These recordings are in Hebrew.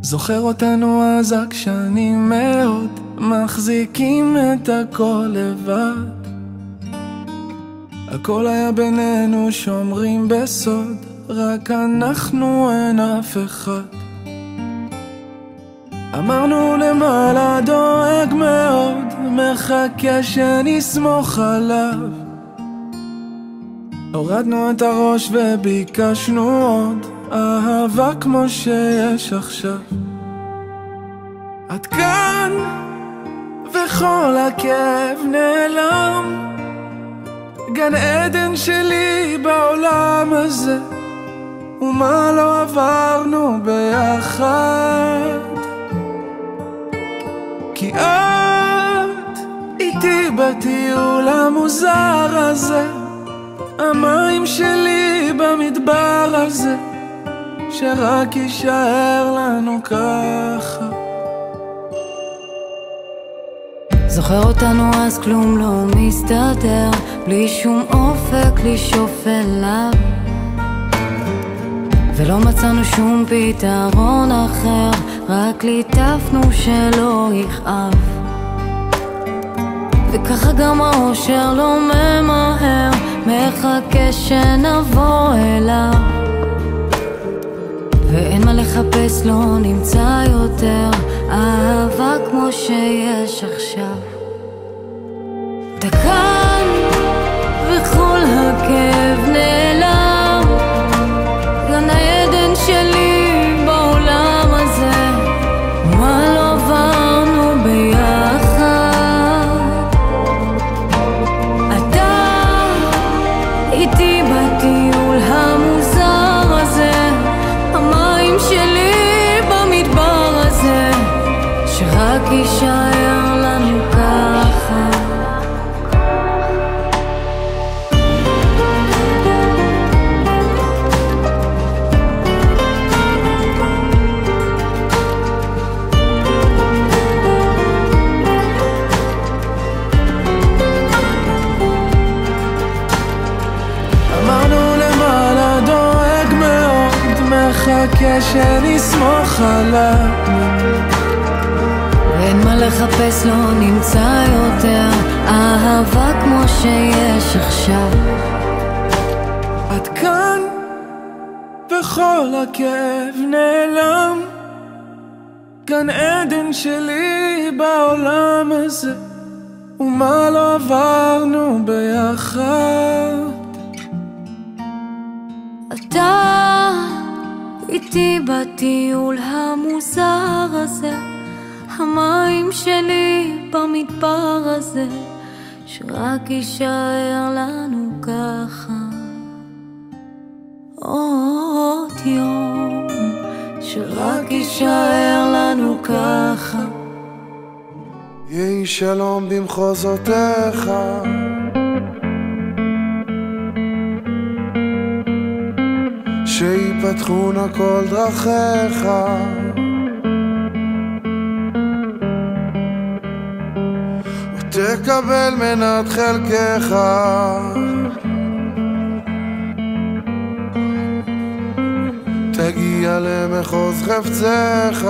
זוכר אותנו אז עקשנים מאוד, מחזיקים את הכל לבד. הכל היה בינינו שומרים בסוד, רק אנחנו אין אף אחד. אמרנו למעלה דואג מאוד, מחכה שנסמוך עליו. הורדנו את הראש וביקשנו עוד אהבה כמו שיש עכשיו. עד כאן וכל הכאב נעלם, גן עדן שלי בעולם הזה, ומה לא עברנו ביחד. כי את איתי בטיול המוזר הזה, המים שלי במדבר הזה, שרק יישאר לנו ככה. זוכר אותנו אז כלום לא מסתדר, בלי שום אופק לשאוף אליו, ולא מצאנו שום פתרון אחר, רק ליטפנו שלא יכאב. וככה גם האושר לא ממהר, מחכה שנבוא אליו, ואין מה לחפש, לא נמצא יותר אהבה כמו שיש עכשיו. אתה כאן וכל הכאב נעלם, גן העדן שלי בעולם הזה, מה לא עברנו ביחד. אתה איתי בטיול המוזר הזה, המים שלי במדבר הזה, שרק יישאר לנו ככה. אמרנו למעלה דואג מאוד, מחכה שנסמוך עליו, ואין מה לחפש, לא נמצא יותר אהבה כמו שיש עכשיו. עד כאן וכל הכאב נעלם, גן עדן שלי בעולם הזה, ומה לא עברנו ביחד. אתה איתי בטיול המוזר הזה, המים שלי במדבר הזה, שרק יישאר לנו ככה. עוד יום שרק יישאר לנו ככה. יהי שלום במחוזותיך, שיפתחו נא כל דרכיך, ותקבל מנת חלקך. תגיע למחוז חפצך,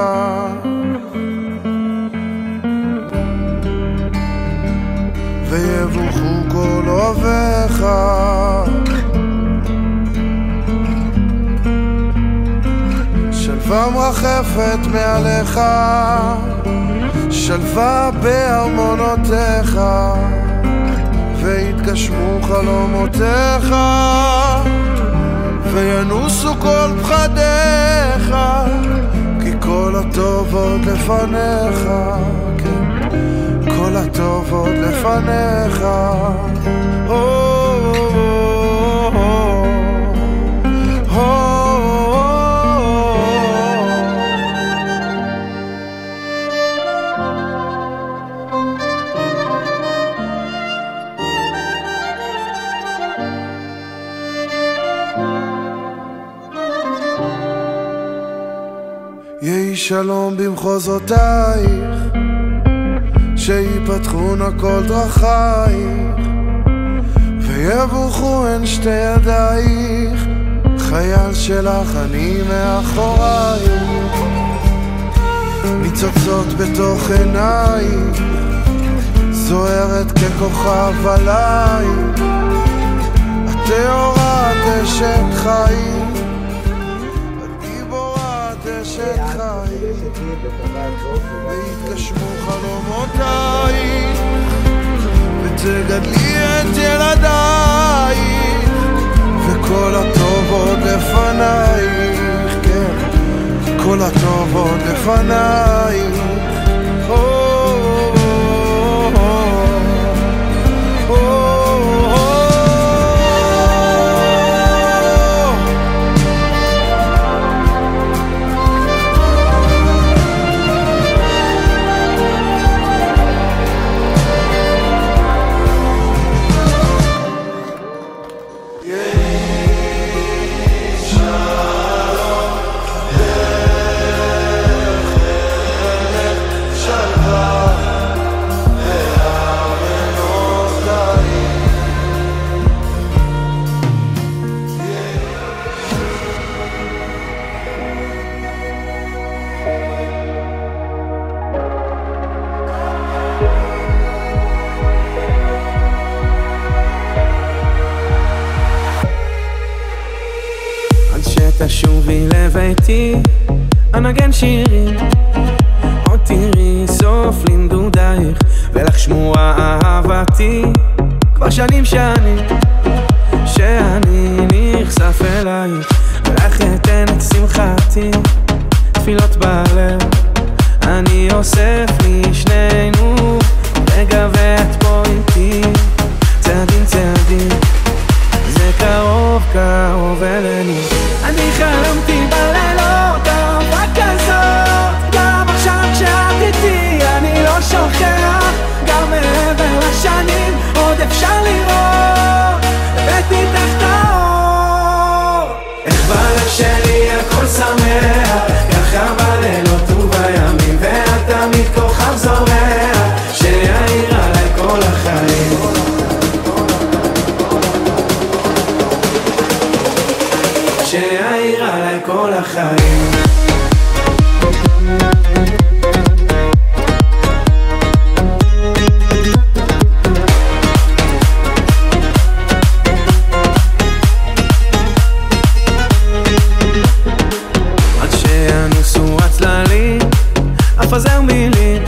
ויבוכו כל אוהביך. שלווה מרחפת מעליך, שלווה בארמונותיך, ויתגשמו חלומותיך, וינוסו כל פחדיך, כי כל הטוב עוד לפניך. כן, כל הטוב עוד לפניך. יהי שלום במחוזותייך, שיפתחו נא כל דרכייך, ויבוכו הן שתי ידייך. חייל שלך אני מאחורייך, ניצוצות בתוך עיניים, זוהרת ככוכב עליי, הטהורה אשת חיים, הגיבורה אשת חיים, והתגשמו חלומותיי, ותגדלי את ילדייך, וכל הטוב עוד לפנייך, כן, כל הטוב עוד לפנייך. תשובי לביתי, אנגן שירים, עוד תראי סוף לנדודייך, ולך שמורה אהבתי, כבר שנים שאני נחשף אלייך, ולך אתן את שמחתי, תפילות בלב, אני אוסף לי שנינו, רגע ואת פה איתי, צעדים צעדים, זה קרוב קרוב אלינו. אני חלמתי בלילות אהבה כזאת, גם עכשיו כשאת איתי אני לא שוכח, גם מעבר לשנים עוד אפשר לראות, הבאתי איתך את האור. איך בלב שלי הכל שמח, ככה בלילות ובימים, ואת תמיד כוכב זורח, שיעיר עליי כל החיים. שיעיר עליי כל החיים. עד שינוסו הצללים, אפזר מילים,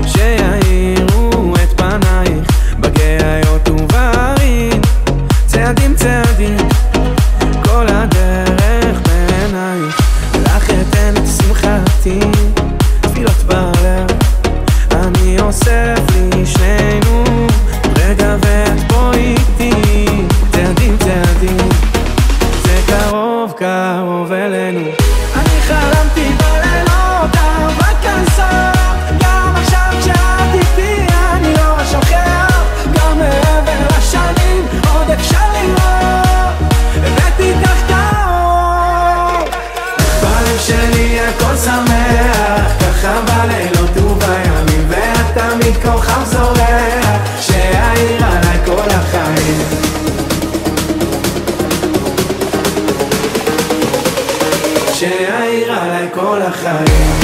שיעירו את פנייך, בגאיות ובערים, צעדים צעדים, כל הדרך בעינייך, לך אתן את שמחתי, תפילות בלב, אני אוסף לי שנינו, רגע ואת פה איתי, צעדים צעדים, זה קרוב קרוב אלינו. אני חלמתי בלילות אהבה כזאת, גם עכשיו כשאת איתי אני לא שוכח, גם מעבר לשנים עוד אפשר לראות, הבאתי איתך את האור. בלב שלי הכל שמח, ככה בלילות ובימים, ואת תמיד כוכב זורח, שיעיר עליי כל החיים. שיעיר עליי כל החיים.